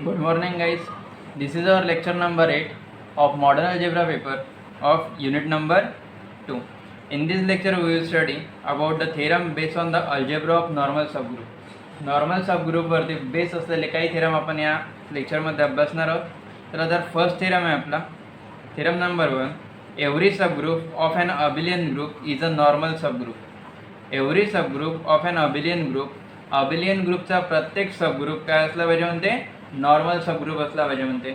Good morning, guys. This is our lecture number 8 of modern algebra paper of unit number 2. In this lecture, we will study about the theorem based on the algebra of normal subgroup. Normal सबग्रुपवरती base असलेले काही theorem आपण या लेक्चरमध्ये अभ्यासणार आहोत. तर जर फर्स्ट थेरम आहे आपला theorem number 1, every subgroup of an abelian group is a normal subgroup. Every subgroup of an abelian ग्रुपचा प्रत्येक सबग्रुप काय असला पाहिजे म्हणते, नॉर्मल सबग्रुप असला पाहिजे म्हणते.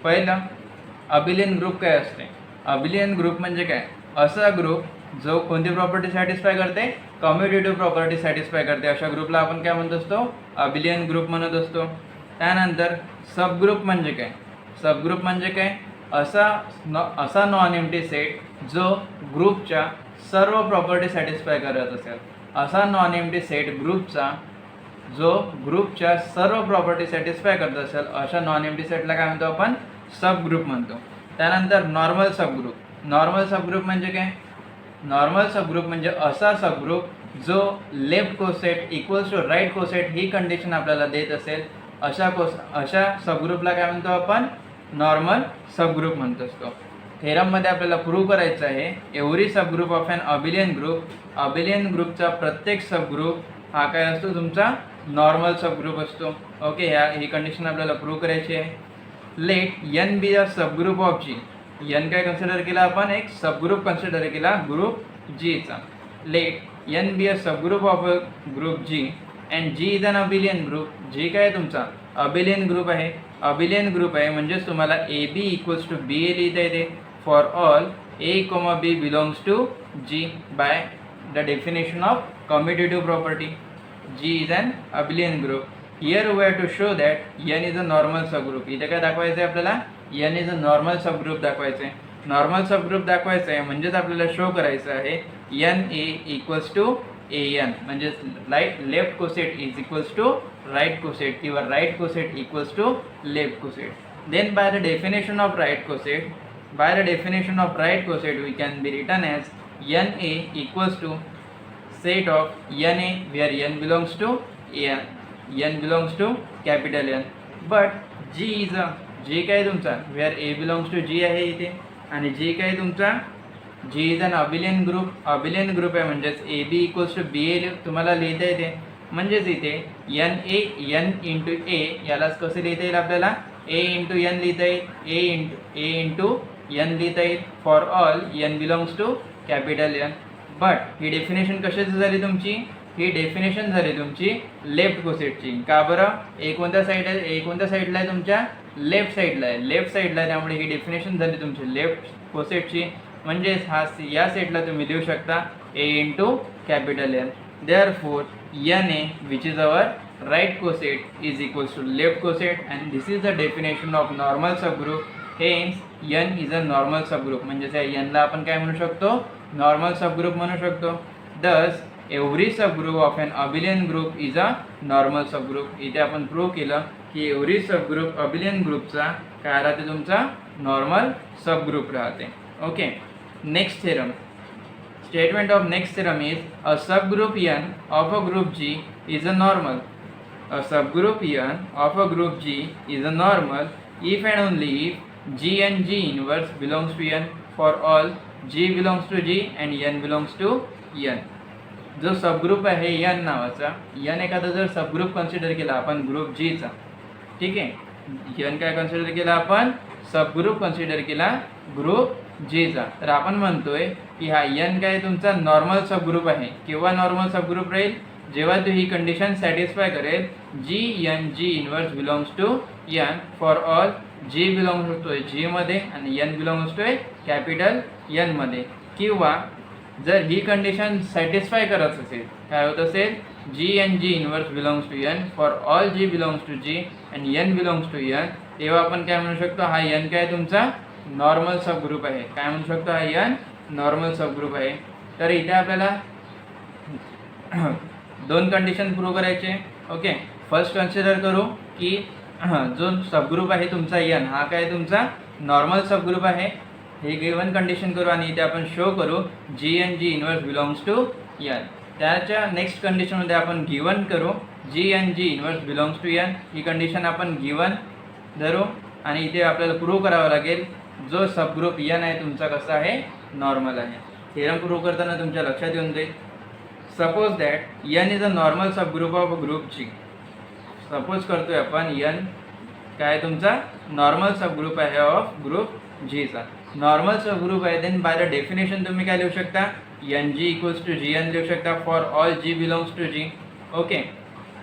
पहिलं अबिलियन ग्रुप काय असते. अबिलियन ग्रुप म्हणजे काय, असा ग्रुप जो कोणती प्रॉपर्टी सॅटिस्फाय करते, कम्युटेटिव्ह प्रॉपर्टी सॅटिस्फाय करते, अशा ग्रुपला आपण काय म्हणत असतो, अबिलियन ग्रुप म्हणत असतो. त्यानंतर सबग्रुप म्हणजे काय, सबग्रुप म्हणजे काय, असा नॉन एम्प्टी सेट जो ग्रुपच्या सर्व प्रॉपर्टी सॅटिस्फाय करत असेल. असा नॉन एम्प्टी सेट ग्रुपचा जो ग्रुपच्या सर्व प्रॉपर्टी सॅटिस्फाय करत असेल, अशा नॉन एम्प्टी सेटला काय म्हणतो आपण, सबग्रुप म्हणतो. त्यानंतर नॉर्मल सबग्रुप. नॉर्मल सबग्रुप म्हणजे काय, नॉर्मल सबग्रुप म्हणजे असा सबग्रुप जो left coset equals to right coset ही कंडिशन आपल्याला देत असेल, अशा सबग्रुपला काय म्हणतो आपण, नॉर्मल सबग्रुप म्हणत असतो. थेरममध्ये आपल्याला प्रूव्ह करायचं आहे, every subgroup of an abelian ग्रुपचा प्रत्येक सबग्रुप हा काय असतो, तुमचा नॉर्मल सबग्रुप असतो. ओके, ही कंडिशन आपल्याला प्रूव्ह करायची आहे. Let N be a subgroup of G. N काय कन्सिडर केला आपण, एक सबग्रुप कन्सिडर केला ग्रुप जीचा. Let N be a subgroup of a group G and G is an abelian group. G काय तुमचा अबिलियन ग्रुप आहे. अबिलियन ग्रुप आहे म्हणजेच तुम्हाला A B equals to be a लिहिता येते for all a comma b belongs to G by the definition of commutative property. G is an abelian group. Here we have to show that N is a normal subgroup. इथे काय दाखवायचं आहे आपल्याला, N is a normal subgroup दाखवायचं आहे. Normal subgroup दाखवायचं आहे म्हणजेच आपल्याला शो करायचं आहे N a equals to a N, म्हणजे left coset is equals to right coset किंवा right coset equals to left coset. Then by the definition of right coset, we can be written as NA equals to set of NA where N belongs to capital N. But G is a G काय तुमचा where A belongs to G आहे इथे, आणि G काय तुमचा G is an abelian group आहे म्हणजेच A B equals to be ए तुम्हाला लिहिता येते. म्हणजेच इथे एन इंटू ए यालाच कसं लिहिता येईल आपल्याला, ए इंटू एन लिहिता येईल, ए इंटू एन लिहिता येईल for all N belongs to capital N. But ही डेफिनेशन कशाची झाली तुमची, ही डेफिनेशन झाली तुमची लेफ्ट कोसेटची. का बरं, ए कोणत्या साईड आहे, ए कोणत्या साईडला आहे तुमच्या, लेफ्ट साईडला आहे. त्यामुळे ही डेफिनेशन झाली तुमची लेफ्ट कोसेटची. म्हणजेच या सेटला तुम्ही लिहू शकता A into capital N. Therefore N A which is our right coset is equals to left coset and this is the definition of normal subgroup. Hence N is a normal subgroup. म्हणजेच या एनला आपण काय म्हणू शकतो, normal subgroup म्हणू शकतो. Thus every subgroup of an abelian group is a normal subgroup. इथे आपण प्रूव्ह केलं की एव्हरी सबग्रुप अबिलियन ग्रुपचा काय राहते, तुमचा नॉर्मल सबग्रुप राहते. Okay, next theorem. Statement of next theorem is a subgroup N of a group G is a normal. A subgroup N of a group G is a normal if and only if G and G inverse belongs to N for all G belongs to G and N belongs to N. जो subgroup आहे N नावाचा, N एखादा जर subgroup consider केला आपण group Gचा, ठीक आहे, N काय कन्सिडर केला आपण, सबग्रुप कन्सिडर केला ग्रुप Gचा, तर आपण म्हणतोय की हा N काय तुमचा नॉर्मल सबग्रुप आहे. किंवा नॉर्मल सबग्रुप राहील जेव्हा तो ही कंडिशन सॅटिस्फाय करेल, g inverse belongs to N for all G belongs होतोय G मध्ये आणि N बिलॉंग्स होतोय कॅपिटल N मध्ये. किंवा जर ही कंडिशन सॅटिस्फाय करत असेल, काय होत असेल, g inverse belongs to N for all G belongs to G and N belongs to N, तेव्हा आपण काय म्हणू शकतो, हा N काय तुमचा नॉर्मल सबग्रुप आहे. काय म्हणू शकतो, हा N नॉर्मल सबग्रुप आहे. तर इथे आपल्याला दोन कंडिशन प्रूव्ह करायचे. ओके, फर्स्ट कन्सिडर करू की जो सबग्रुप आहे तुमचा N हा काय तुमचा नॉर्मल सबग्रुप आहे. हे गिवन कंडिशन करू आणि इथे आपण शो करू G inverse belongs to N. त्याच्या नेक्स्ट कंडिशनमध्ये आपण गिवन करू G N G inverse belongs to N, ही कंडिशन आपण गिवन धरू आणि इथे आपल्याला प्रूव्ह करावं लागेल जो सबग्रुप एन आहे तुमचा कसा आहे, नॉर्मल आहे. थेरम प्रूव्ह करताना तुमच्या लक्षात येऊन जाईल. Suppose that N is a normal subgroup of group G. Suppose करतोय आपण एन काय तुमचा नॉर्मल सबग्रुप आहे ऑफ ग्रुप जीचा. नॉर्मल सबग्रुप आहे, देन बाय द डेफिनेशन तुम्ही काय लिहू शकता, N G equals to G N लिहू शकता for all G belongs to G. Okay,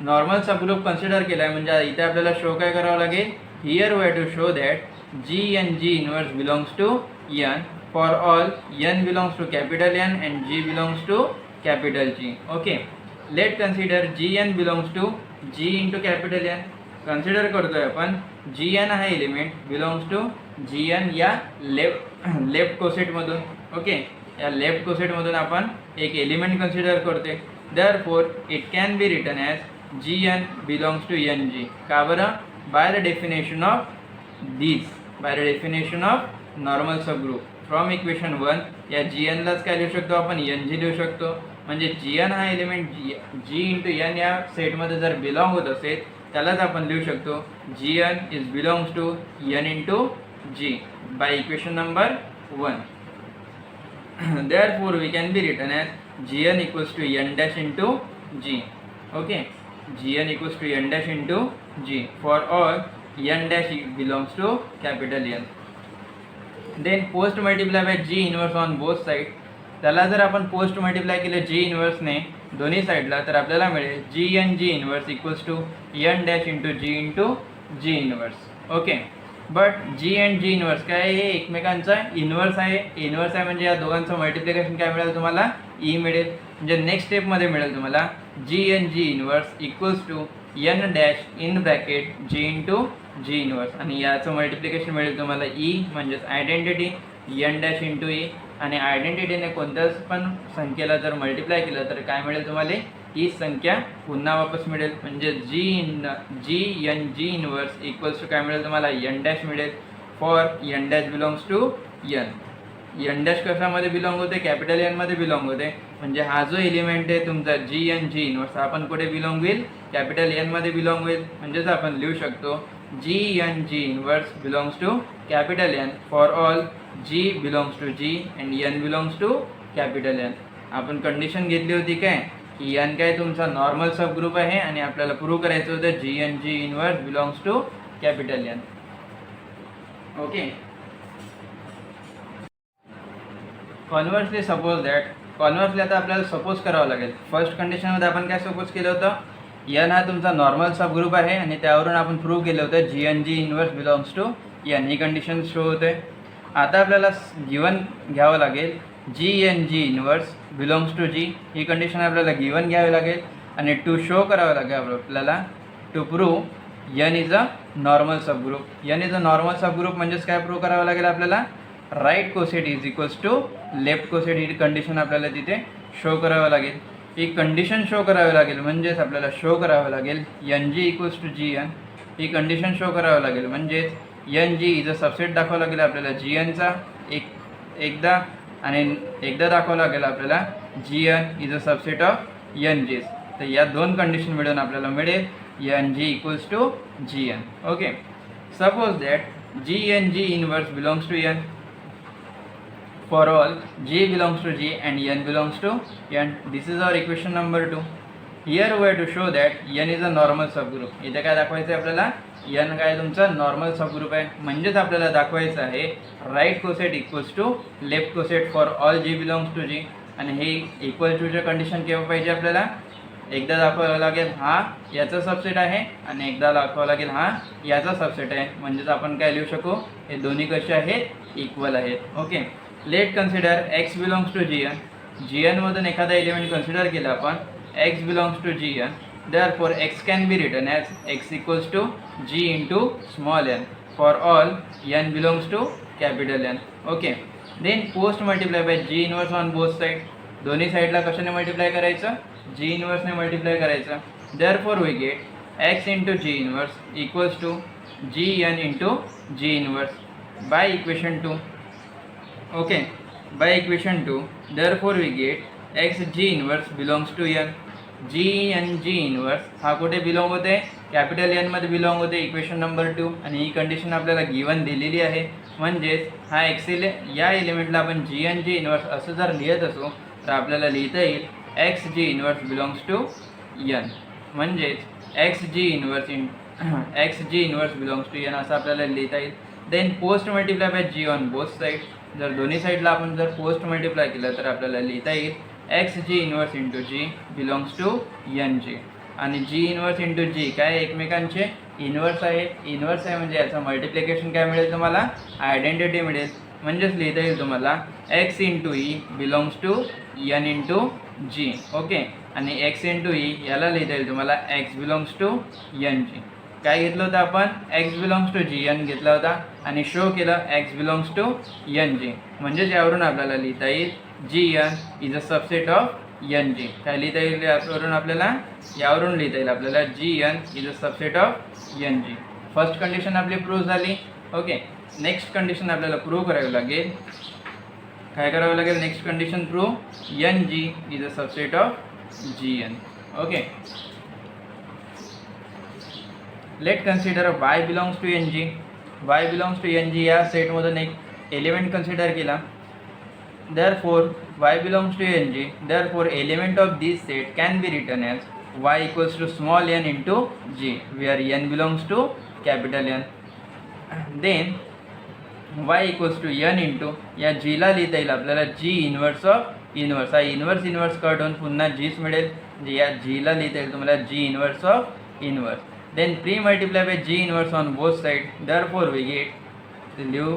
normal subgroup consider केला आहे म्हणजे इथे आपल्याला शो काय करावं लागेल, here we have to show that G N G inverse belongs to n for all N belongs to capital N and g belongs to capital G. Okay, let consider g n belongs to G into capital N. कन्सिडर करतोय आपण g n हा element belongs to G n या left कोसेटमधून. ओके, या left कोसेटमधून आपण एक एलिमेंट कन्सिडर करते. Therefore it can be written as g n belongs to N g. का बरं, by the definition of this, bye the definition of normal subgroup from equation 1 या जी एनलाच काय लिहू शकतो आपण, एन जी लिहू शकतो. म्हणजे जी एन हा एलिमेंट जी इंटू एन या सेटमध्ये जर बिलॉंग होत असेल त्यालाच आपण लिहू शकतो G N is belongs to N into G by equation number 1. Therefore we can be written as gn equals to n dash into g. Okay, gn equals to n dash into g for all n dash belongs to capital N. Then post multiply by g inverse on both side. त्याला जर आपण post multiply केलं जी इन्व्हर्सने दोन्ही साईडला तर आपल्याला मिळेल G N G inverse equals to N dash into G inverse. Okay, but G and G inverse काय हे एकमेकांचा इन्व्हर्स आहे. इन्व्हर्स आहे म्हणजे या दोघांचं मल्टिप्लिकेशन काय मिळेल तुम्हाला, ई मिळेल. म्हणजे नेक्स्ट स्टेपमध्ये मिळेल तुम्हाला G N G inverse equals to N dash in bracket G into G inverse आणि याचं मल्टिप्लिकेशन मिळेल तुम्हाला ई म्हणजेच identity N dash into E. आणि आयडेंटिटीने कोणत्याच पण संख्येला जर मल्टिप्लाय केलं तर काय मिळेल तुम्हाला, ही संख्या पुन्हा वापस मिळेल. म्हणजे G N G inverse equals to काय मिळेल तुम्हाला, एन डॅश मिळेल for N dash belongs to N. N dash कशामध्ये बिलॉंग होते, कॅपिटल एनमध्ये बिलॉंग होते. म्हणजे हा जो एलिमेंट आहे तुमचा जी एन जी इन्व्हर्स आपण कुठे बिलॉंग होईल, कॅपिटल एनमध्ये बिलॉंग होईल. म्हणजेच आपण लिहू शकतो G N G inverse belongs to capital N for all G belongs to G and N belongs to capital N. आपण कंडिशन घेतली होती काय की एन काय तुमचा नॉर्मल सबग्रुप आहे आणि आपल्याला प्रूव्ह करायचं होतं G N G inverse belongs to capital N. Okay, conversely suppose that, conversely आता आपल्याला सपोज करावं लागेल. फर्स्ट कंडिशनमध्ये आपण काय सपोज केलं होतं, एन हा तुमचा नॉर्मल सबग्रुप आहे आणि त्यावरून आपण प्रूव्ह केलं होतं G N G inverse belongs to N. ही कंडिशन शो होते. आता आपल्याला गिवन घ्यावं लागेल G N G inverse belongs to G. ही कंडिशन आपल्याला गिवन घ्यावी लागेल आणि टू शो करावं लागेल आपल्याला to prove N is a normal subgroup. N is a normal subgroup म्हणजेच काय प्रूव्ह करावं लागेल आपल्याला, right coset is equals to left coset. ही कंडिशन आपल्याला तिथे शो करावं लागेल. ही कंडिशन शो करावी लागेल म्हणजेच आपल्याला शो करावं लागेल N G equals to G N. ही कंडिशन शो करावं लागेल म्हणजेच N G is a subset दाखवावं लागेल आपल्याला जी एनचा एकदा आणि एकदा दाखवावं लागेल आपल्याला G N is a subset of N Gs. तर या दोन कंडिशन मिळून आपल्याला मिळेल N G equals to G N. Okay, suppose that G N G inverse belongs to N for all g belongs to g and n belongs to n. This is our equation number 2. Here we have to show that n is a normal subgroup. इथे काय दाखवायचं आहे आपल्याला, n काय तुमचा normal subgroup आहे. म्हणजेच आपल्याला दाखवायचं आहे right coset equals to left coset for all G belongs to G. आणि हे इक्वल टूचं कंडिशन केव्हा पाहिजे आपल्याला, एकदा दाखवावं लागेल हा याचा सबसेट आहे आणि एकदा दाखवावं लागेल हा याचा सबसेट आहे. म्हणजेच आपण काय लिहू शकू, हे दोन्ही कसे आहेत, इक्वल आहेत. Okay, let consider X belongs to G N. G एनमधून एखादा एलिमेंट कन्सिडर केला आपण X belongs to G N. Therefore X can be written as X equals to G into small N for all N belongs to capital N. Okay, then post multiply by G inverse on both side. दोन्ही साईडला कशाने multiply करायचं, G इन्व्हर्सने multiply करायचं. Therefore we get X into G inverse equals to G N into G inverse by equation 2. Okay, by equation 2, therefore we get x g inverse belongs to n. G N G inverse हा कुठे belong होते, capital N मध्ये belong होते, equation number 2. आणि ही condition आपल्याला given दिलेली आहे. म्हणजेच हा या एलिमेंटला आपण जी एन जी इनवर्स असं जर लिहित असो तर आपल्याला लिहिता येईल X G inverse belongs to N. म्हणजेच X G inverse belongs to N असं आपल्याला लिहिता येईल. Then post multiply by G on both side. जर दोन्ही साईडला आपण जर पोस्ट मल्टिप्लाय केलं तर आपल्याला लिहिता येईल X G inverse into G belongs to N G. आणि जी इनवर्स इंटू जी काय एकमेकांचे इनवर्स आहे. इनवर्स आहे म्हणजे याचं मल्टिप्लिकेशन काय मिळेल तुम्हाला, आयडेंटिटी मिळेल. म्हणजेच लिहिता येईल तुम्हाला X into E belongs to N into G. Okay. आणि एक्स इंटू ई याला लिहिता येईल तुम्हाला X belongs to N G. काय घेतलं होतं आपण, X belongs to G N घेतला होता आणि शो केलं X belongs to N G. म्हणजेच यावरून आपल्याला लिहिता येईल G N is a subset of N G. काय लिहिता येईल यावरून आपल्याला, यावरून लिहिता येईल आपल्याला G N is a subset of N G. First condition आपली प्रूव्ह झाली. ओके. नेक्स्ट कंडिशन आपल्याला प्रूव्ह करावी लागेल. काय करावं लागेल next condition prove, N G is a subset of G N. Okay. Let consider y belongs to N G. y belongs to N G या सेटमधून एक एलिमेंट कन्सिडर केला. therefore y belongs to ng, therefore element of this set can be written as y equals to small n into g, where n belongs to capital N. then y equals to n into या g ला लिहिता येईल आपल्याला g inverse of inverse. हा inverse cut होऊन पुन्हा gच मिळेल. या g ला लिहिता येईल तुम्हाला g inverse of inverse. then pre multiply by g inverse on both sides, therefore we get लिहू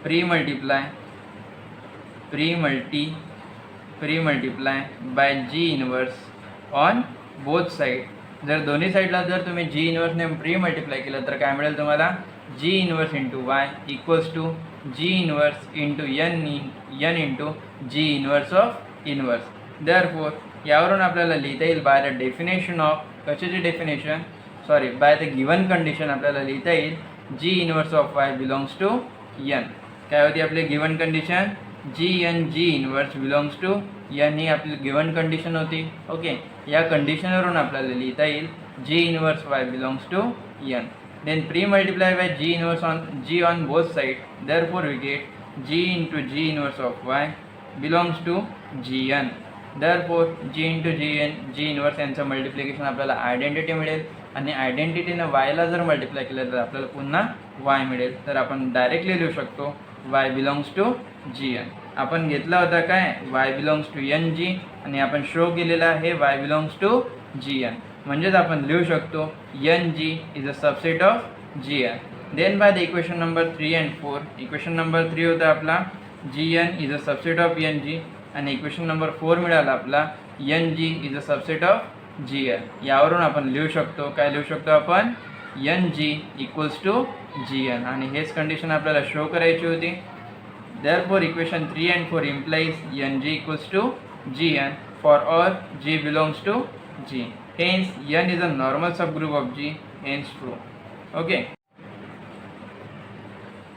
pre multiply by g inverse on both side. जर दोन्ही साईडला जर तुम्ही g इनवर्सने प्री मल्टिप्लाय केलं तर काय मिळेल तुम्हाला, g inverse into y equals to g inverse into n into g inverse of inverse. therefore यावरून आपल्याला लिहिता येईल बाय द डेफिनेशन ऑफ, कशाची definition, sorry by the given condition आपल्याला लिहिता येईल G inverse of Y belongs to N. काय होती आपली given condition, G N G inverse belongs to N ही आपली गिवन कंडिशन होती. ओके. या कंडिशनवरून आपल्याला लिहिता येईल G inverse Y belongs to N. Then pre multiply by G inverse on both side, therefore we get G into G inverse of Y belongs to G N. Therefore G into G inverse यांचं multiplication आपल्याला identity मिळेल. आणि आयडेंटिटीनं वायला जर multiply केलं तर आपल्याला पुन्हा वाय मिळेल. तर आपण डायरेक्टली लिहू शकतो Y belongs to G N. आपण घेतला होता काय Y belongs to N G आणि आपण शो केलेला आहे Y belongs to G N. म्हणजेच आपण लिहू शकतो N G is a subset of G N. Then by the equation number 3 and 4, equation number 3 होता आपला G N is a subset of N G आणि इक्वेशन नंबर 4 मिळाला आपला N G is a subset of G N. यावरून आपण लिहू शकतो, काय लिहू शकतो आपण, N G equals to G N. आणि हेच कंडिशन आपल्याला शो करायची होती. Therefore equation 3 and 4 implies N G equals to G N for all G belongs to G. Hence N is a normal subgroup of G, hence true. Okay.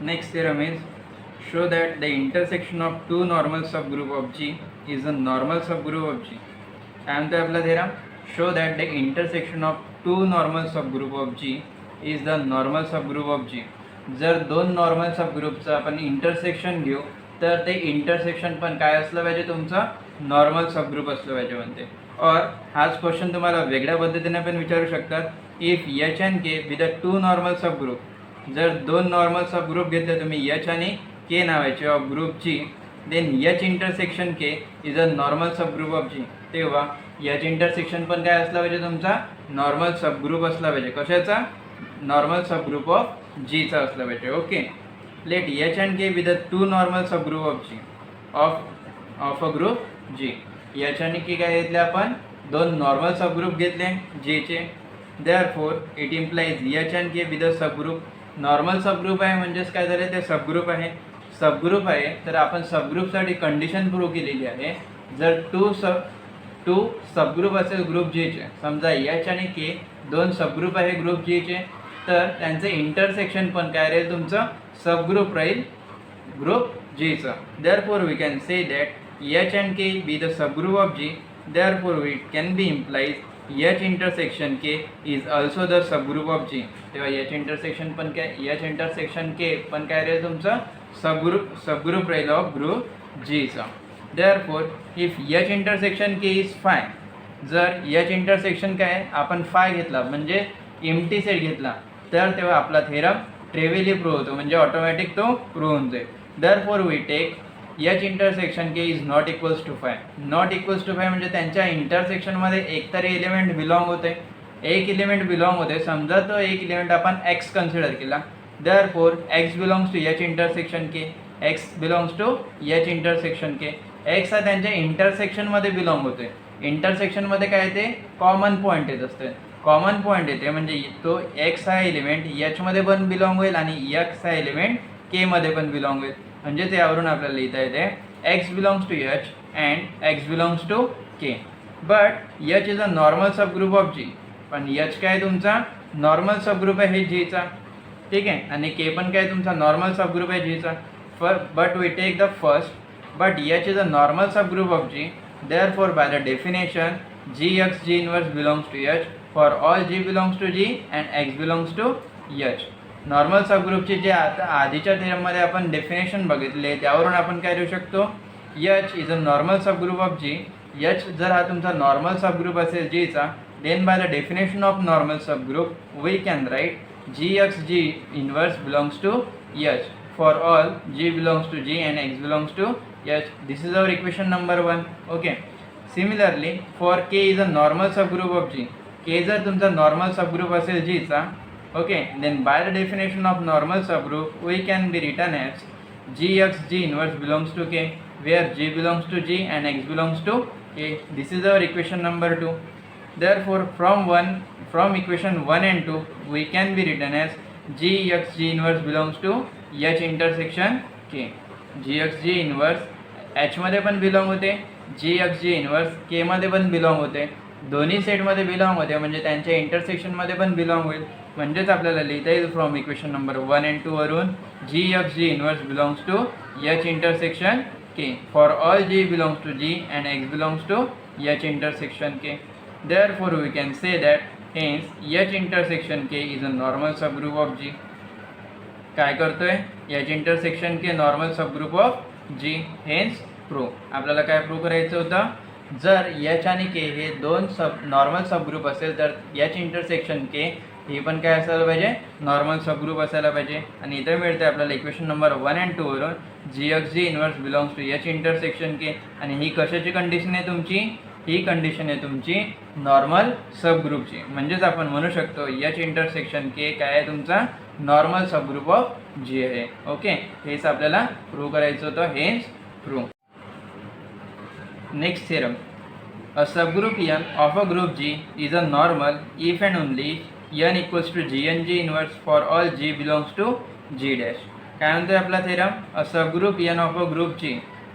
Next theorem is show that the intersection of two normal subgroup of G is a normal subgroup of G. काय म्हणतोय आपला theorem, show that the intersection of two normal subgroup of G is the normal subgroup of G. जर दोन normal सबग्रुपचं आपण intersection घेऊ तर ते intersection पण काय असलं पाहिजे तुमचं, नॉर्मल सबग्रुप असलं पाहिजे म्हणते. और हाच क्वेश्चन तुम्हाला वेगळ्या पद्धतीने पण विचारू शकतात. If H and K with a two normal subgroup, जर दोन नॉर्मल सबग्रुप घेतले तुम्ही एच आणि के नावाचे ऑफ ग्रुपची, then H intersection K is a normal subgroup of G. तेव्हा एच इंटरसेक्शन पण काय असला पाहिजे तुमचा, नॉर्मल सबग्रुप असला पाहिजे. कशाचा, नॉर्मल सबग्रुप ऑफ जीचा असला पाहिजे. Okay. Let H and K with a two normal subgroup of G of a group G. H आणि के काय घेतले आपण, दोन नॉर्मल सबग्रुप घेतले जीचे. Therefore it implies H and K with a subgroup. Normal subgroup आहे म्हणजेच काय झाले, ते सबग्रुप आहे. सबग्रुप आहे तर आपण सबग्रुपसाठी कंडिशन प्रूव्ह केलेली आहे. जर टू सबग्रुप असेल ग्रुप जीचे, समजा एच आणि के दोन सबग्रुप आहे ग्रुप जीचे, तर त्यांचे इंटरसेक्शन पण काय राहील तुमचं, सबग्रुप राहील ग्रुप जीचं. Therefore we can say that H and K be the subgroup of G therefore it can be implies H intersection K is also the subgroup of G. तेव्हा H intersection पण काय, H intersection K पण काय राहील तुमचा subgroup राहील of group G चा. therefore if H intersection K is phi, जर H intersection काय आपण phi घेतला म्हणजे एम्प्टी सेट घेतला तर तेव्हा आपला थेरम ट्रिव्हियली प्रूव्ह होतो, म्हणजे ऑटोमॅटिक तो प्रूव्ह होऊन जाईल. therefore we take H intersection K is not equals to phi. Not equals to phi म्हणजे त्यांच्या इंटरसेक्शनमध्ये एक तरी एलिमेंट बिलॉंग होते, एक एलिमेंट बिलॉंग होते. समजा तो एक एलिमेंट आपण x कन्सिडर केला, therefore x belongs to H intersection K, x belongs to H intersection K. x हा त्यांच्या इंटरसेक्शनमध्ये बिलॉंग होते. इंटरसेक्शनमध्ये काय ते कॉमन पॉईंट येत असते, कॉमन पॉईंट येते म्हणजे तो x हा एलिमेंट H मध्ये पण बिलॉंग होईल आणि x हा एलिमेंट K मध्ये पण बिलॉंग होईल. म्हणजे त्यावरून आपल्याला लिहिता येते x belongs to H and x belongs to K. But H is a normal subgroup of G. पण H काय तुमचा नॉर्मल सबग्रुप आहे G चा, ठीक आहे, आणि K पण काय तुमचा नॉर्मल सबग्रुप आहे G चा. But we take the first, but H is a normal subgroup of G. therefore by the definition Gx G inverse belongs to H for all G belongs to G and X belongs to H. Normal सबग्रुपची जे आता आधीच्या थेरममध्ये आपण definition बघितले त्यावरून आपण काय लिहू शकतो, H is a normal subgroup of G. H जर हा तुमचा नॉर्मल सबग्रुप असेल G चा, then by the definition of normal subgroup we can write Gx G inverse belongs to H for all G belongs to G and X belongs to H. This is our equation number 1. Okay. Similarly for K is a normal subgroup of G. K जर तुमचा normal subgroup असेल G चा, okay, then by the definition of normal subgroup we can be written as Gx G inverse belongs to K, where G belongs to G and X belongs to K. This is our equation number 2. therefore from equation 1 and 2 we can be written as Gx G inverse belongs to H intersection K. Gx G inverse H मध्ये पण belong होते, Gx G inverse K मध्ये पण belong होते, दोन्ही सेटमध्ये belong होते म्हणजे त्यांच्या इंटरसेक्शनमध्ये पण बिलॉंग होईल. म्हणजेच आपल्याला लिहिता येईल फ्रॉम इक्वेशन नंबर 1 and 2 वरून Gx G inverse belongs to H intersection K for all G belongs to G and X belongs to H intersection K. therefore we can say that hence H intersection K is a normal subgroup of G. काय करतोय, H intersection K normal subgroup of G. Hence prove. आपल्याला काय prove करायचं होतं, जर H आणि K हे दोन नॉर्मल सबग्रुप असेल तर H इंटरसेक्शन K ही पण काय असायला पाहिजे, नॉर्मल सबग्रुप असायला पाहिजे. आणि इथे मिळते आपल्याला इक्वेशन नंबर 1 and 2 वरून Gx G inverse belongs to H intersection K. आणि ही कशाची कंडिशन आहे तुमची, ही कंडिशन आहे तुमची नॉर्मल सबग्रुपची. म्हणजेच आपण म्हणू शकतो H इंटरसेक्शन K काय आहे तुमचा नॉर्मल सबग्रुप ऑफ G आहे. ओके, हेच आपल्याला प्रूव्ह करायचं होतं, hence prove. Next theorem, a subgroup N of a group G is a normal if and only N equals to Gn G inverse for all G belongs to G dash. काय म्हणतोय आपला theorem, a subgroup N of a group G.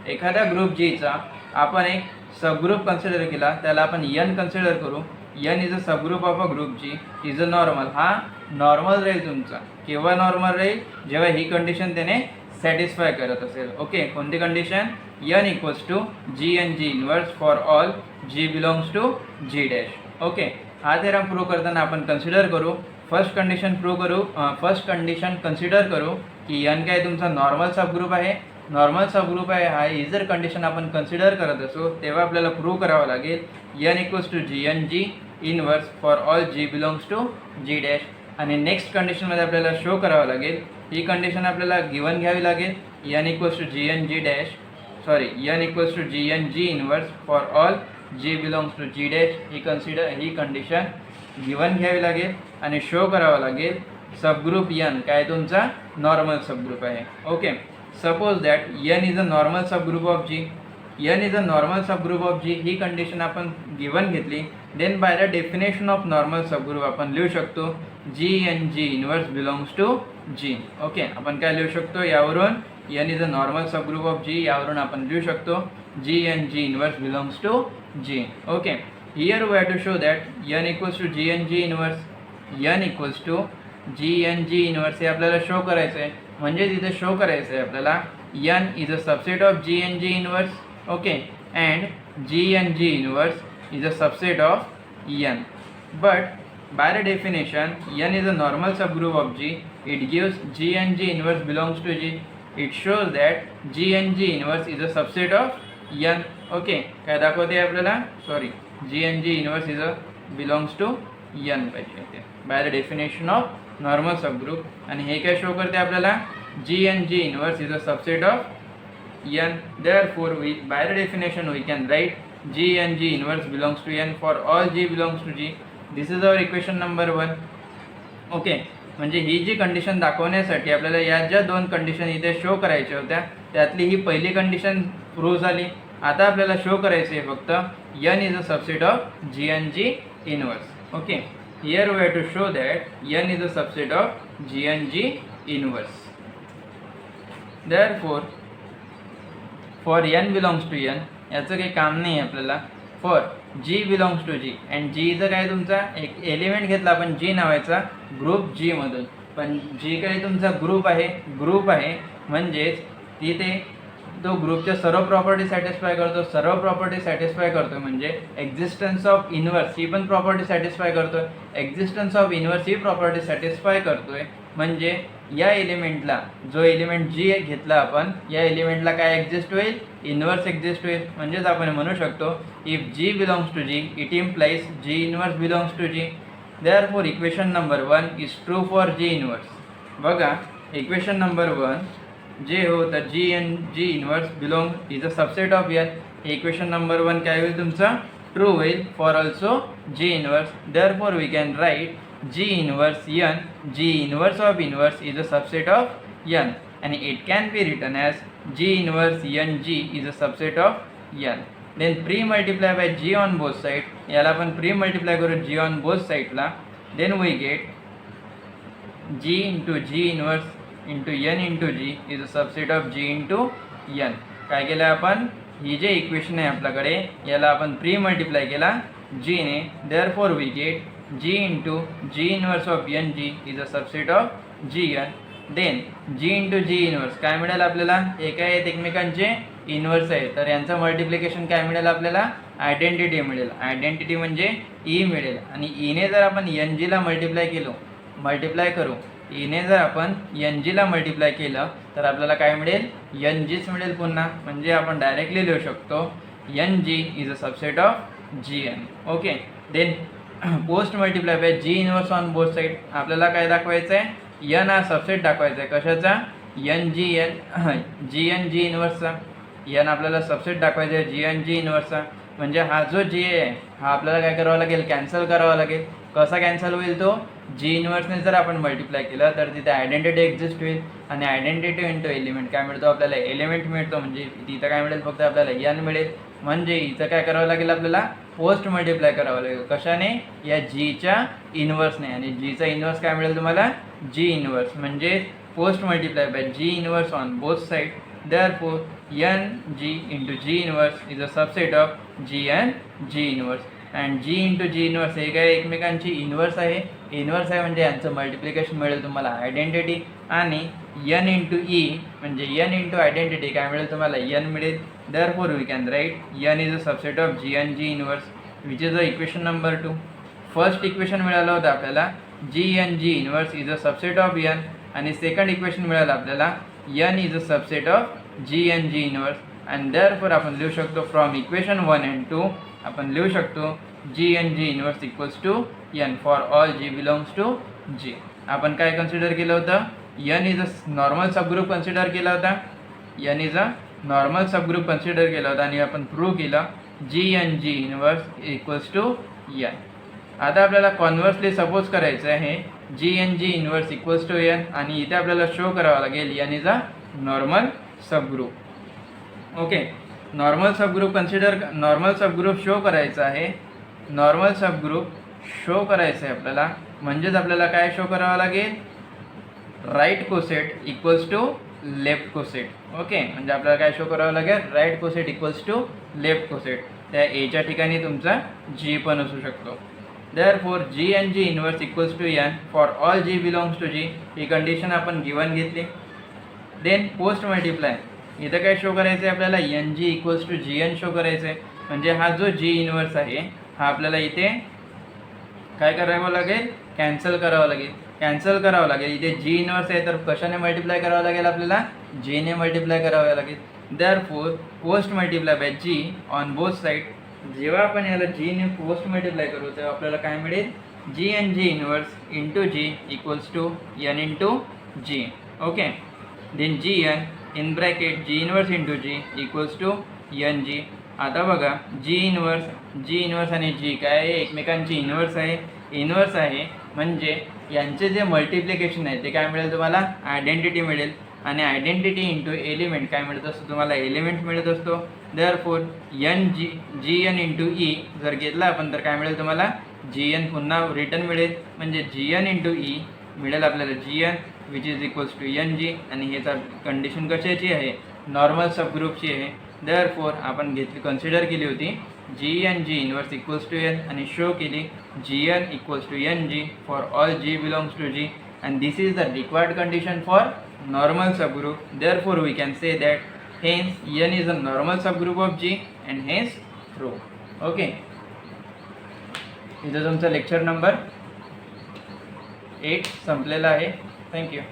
एखाद्या group G चा आपण एक subgroup consider केला, त्याला आपण N कन्सिडर करू. N is a subgroup of a group G is a normal. हा नॉर्मल राहील तुमचा. केव्हा नॉर्मल राहील, जेव्हा ही कंडिशन त्याने सॅटिस्फाय करत असेल. ओके, कोणती condition, N equals to Gn G inverse for all G belongs to G dash. Okay, हा थेरम प्रूव्ह करताना आपण कन्सिडर करू, फर्स्ट कंडिशन कन्सिडर करू की N काय तुमचा नॉर्मल सबग्रुप आहे. नॉर्मल सबग्रुप आहे हा, ही जर कंडिशन आपण कन्सिडर करत असो तेव्हा आपल्याला प्रूव्ह करावं लागेल N equals to Gn G inverse for all G belongs to G dash. आणि नेक्स्ट कंडिशनमध्ये आपल्याला शो करावं लागेल, ही कंडिशन आपल्याला गिवन घ्यावी लागेल, N equals to Gn G dash N equals to Gn G inverse for all G belongs to G dash. ही condition given घ्यावी लागेल आणि शो करावं लागेल सबग्रुप N काय तुमचा नॉर्मल सबग्रुप आहे. Okay, suppose that N is a normal subgroup of G. N is a normal subgroup of G, ही कंडिशन आपण गिवन घेतली, then by the definition of normal subgroup आपण लिहू शकतो Gn G inverse belongs to G. Okay, आपण काय लिहू शकतो यावरून, N is a normal subgroup of G, यावरून आपण लिहू शकतो Gn G inverse belongs to G. Okay, here we have to show that N equals to Gn G inverse, N equals to Gn G inverse हे आपल्याला show करायचं आहे. म्हणजे तिथे शो करायचं आहे आपल्याला N is a subset of Gn G inverse. Okay, and G and G inverse is a subset of N. But by the definition, N is a normal subgroup of G. It gives G and G inverse belongs to G. It shows that G and G inverse is a subset of N. Okay, काय दाखवते आपल्याला? Sorry, G and G inverse is a belongs to N पाहिजे by the definition of normal subgroup. आणि हे काय show करते आपल्याला? G and G inverse is a subset of N. Therefore, by the definition we can write G and G inverse belongs to N for all G belongs to G. This is our equation number 1. Okay, म्हणजे ही जी condition दाखवण्यासाठी आपल्याला या ज्या दोन condition इथे show करायच्या होत्या त्यातली ही पहिली कंडिशन प्रूव्ह झाली. आता आपल्याला शो करायचं आहे फक्त N is a subset of G and G inverse. Okay, here we have to show that N is a subset of G and G inverse. Therefore, for N belongs to N याचं काही काम नाही आहे आपल्याला. For G belongs to G and Gचं काय तुमचा एक एलिमेंट घेतला आपण G नावाचा ग्रुप G मधून. पण G काय तुमचा ग्रुप आहे म्हणजेच तिथे तो ग्रुपच्या सर्व प्रॉपर्टी सॅटिस्फाय करतो. सर्व प्रॉपर्टी सॅटिस्फाय करतो म्हणजे एक्झिस्टन्स ऑफ इन्व्हर्स ही पण प्रॉपर्टी सॅटिस्फाय करतोय. Existence of inverse he property satisfy करतोय म्हणजे या एलिमेंटला जो एलिमेंट G घेतला आपण या एलिमेंटला काय एक्झिस्ट होईल? इन्व्हर्स एक्झिस्ट होईल. म्हणजेच आपण म्हणू शकतो if G belongs to G it implies G inverse belongs to G. Therefore equation number 1 is true for G inverse. बघा इक्वेशन नंबर 1 जे होतं G and G inverse belong is a subset of N. Equation number 1 काय होईल तुमचा? True होईल for also G inverse. Therefore we can write G inverse N, G inverse of inverse is a subset of N and it can be written as G inverse NG is a subset of N. Then pre-multiply by G on both sides. याला आपण pre-multiply करू G on both sides ला. Then we get G into G inverse into N into G is a subset of G into N. काय केलं आपण? ही जे equation आहे आपल्याकडे याला आपण pre-multiply केला G ने. Therefore we get G into G inverse of NG is a subset of Gn. Then G into G inverse काय मिळेल आपल्याला? हे काय आहेत एकमेकांचे इन्व्हर्स आहे तर यांचं मल्टिप्लिकेशन काय मिळेल आपल्याला? आयडेंटिटी मिळेल. आयडेंटिटी म्हणजे E मिळेल आणि E ने जर आपण NG ला मल्टिप्लाय करू E ने जर आपण NG ला मल्टिप्लाय केलं तर आपल्याला काय मिळेल? NGच मिळेल पुन्हा. म्हणजे आपण डायरेक्टली लिहू शकतो NG is a subset of Gn. Okay, then post multiply by G inverse on both side. आपल्याला काय दाखवायचं आहे? N हा सबसेट दाखवायचा आहे. कशाचा? G and G इन्व्हर्सचा. N आपल्याला सबसेट दाखवायचा आहे G and G इन्व्हर्सचा. म्हणजे हा जो G आहे हा आपल्याला काय करावा लागेल? कॅन्सल करावा लागेल. कसा कॅन्सल होईल तो? G इन्व्हर्सने जर आपण मल्टिप्लाय केलं तर तिथे आयडेंटिटी एक्झिस्ट होईल आणि आयडेंटिटी इंटू एलिमेंट काय मिळतो आपल्याला? एलिमेंट मिळतो. म्हणजे तिथं काय मिळेल? फक्त आपल्याला N मिळेल. म्हणजे इथं काय करावं लागेल आपल्याला? पोस्ट मल्टिप्लाय करावं लागेल. कशाने? या Gच्या इन्व्हर्सने. आणि Gचा इन्व्हर्स काय मिळेल तुम्हाला? G inverse. म्हणजे post multiply by G inverse on both side. Therefore NG into G inverse is a subset of G and G inverse. And G into G inverse हे काय एकमेकांची इन्व्हर्स आहे. इन्व्हर्स आहे म्हणजे यांचं मल्टिप्लिकेशन मिळेल तुम्हाला आयडेंटिटी. आणि N into E म्हणजे N into आयडेंटिटी काय मिळेल तुम्हाला? N मिळेल. Therefore we can write N is a subset of G and G inverse which is the equation number 2. First equation मिळालं होतं आपल्याला G and G inverse is a subset of N आणि second equation मिळालं आपल्याला N is a subset of G and G inverse. and therefore आपण लिहू शकतो from equation 1 and 2 आपण लिहू शकतो G and G inverse equals to N for all G belongs to G. आपण काय कन्सिडर केलं होतं? N is a normal subgroup consider केला होता. N is a normal subgroup consider केला होता आणि आपण प्रूव्ह केलं G and G inverse equals to N. आता आपल्याला कॉन्व्हर्सली सपोज करायचं आहे G and G inverse equals to N आणि इथे आपल्याला शो करावं लागेल N is a normal subgroup. Okay, normal subgroup show करायचा आहे. नॉर्मल सबग्रुप शो करायचं आहे आपल्याला म्हणजेच आपल्याला काय शो करावं लागेल? Right coset equals to left coset. Okay, म्हणजे आपल्याला काय शो करावं लागेल? Right coset equals to left coset. त्या एच्या ठिकाणी तुमचा G पण असू शकतो. Therefore G and G inverse equals to N for all G belongs to G. ही कंडिशन आपण गिवन घेतली. देन पोस्ट मल्टिप्लाय इथं काय शो करायचं आहे आपल्याला? NG equals to GN show करायचं आहे. म्हणजे हा जो जी इनवर्स आहे हा आपल्याला इथे काय करावं लागेल, कॅन्सल करावं लागेल. कॅन्सल करावं लागेल. इथे जी इनवर्स आहे तर कशाने मल्टिप्लाय करावं लागेल, आपल्याला जीने मल्टिप्लाय करावं लागेल. Therefore post multiply by G on both side. जेव्हा आपण याला जीने पोस्ट मल्टिप्लाय करू तेव्हा आपल्याला काय मिळेल, G N G inverse into G equals to N into G. Okay, then G N in bracket G inverse into G equals to N G. आता बघा जी इनवर्स आणि जी काय आहे, एकमेकांची इनवर्स आहे म्हणजे यांचे जे मल्टिप्लिकेशन आहे ते काय मिळेल तुम्हाला, आयडेंटिटी मिळेल. आणि आयडेंटिटी इंटू एलिमेंट काय मिळत असतो तुम्हाला, एलिमेंट मिळत असतो. देअरफॉर जी एन इंटू ई जर घेतला आपण तर काय मिळेल तुम्हाला, जी एन पुन्हा रिटर्न मिळेल. म्हणजे जी एन इंटू ई मिळेल आपल्याला G N which is equals to N G. आणि ह्याचा कंडिशन कशाची आहे, नॉर्मल सबग्रुपची आहे. देअरफॉर आपण कन्सिडर केली होती G N G inverse equals to N आणि शो केली G N equals to N G for all G belongs to G. and this is the required condition for normal subgroup. Therefore we can say that hence n is a normal subgroup of G and hence true. Okay, इथं तुमचा lecture number 8 संपलेला आहे. Thank you.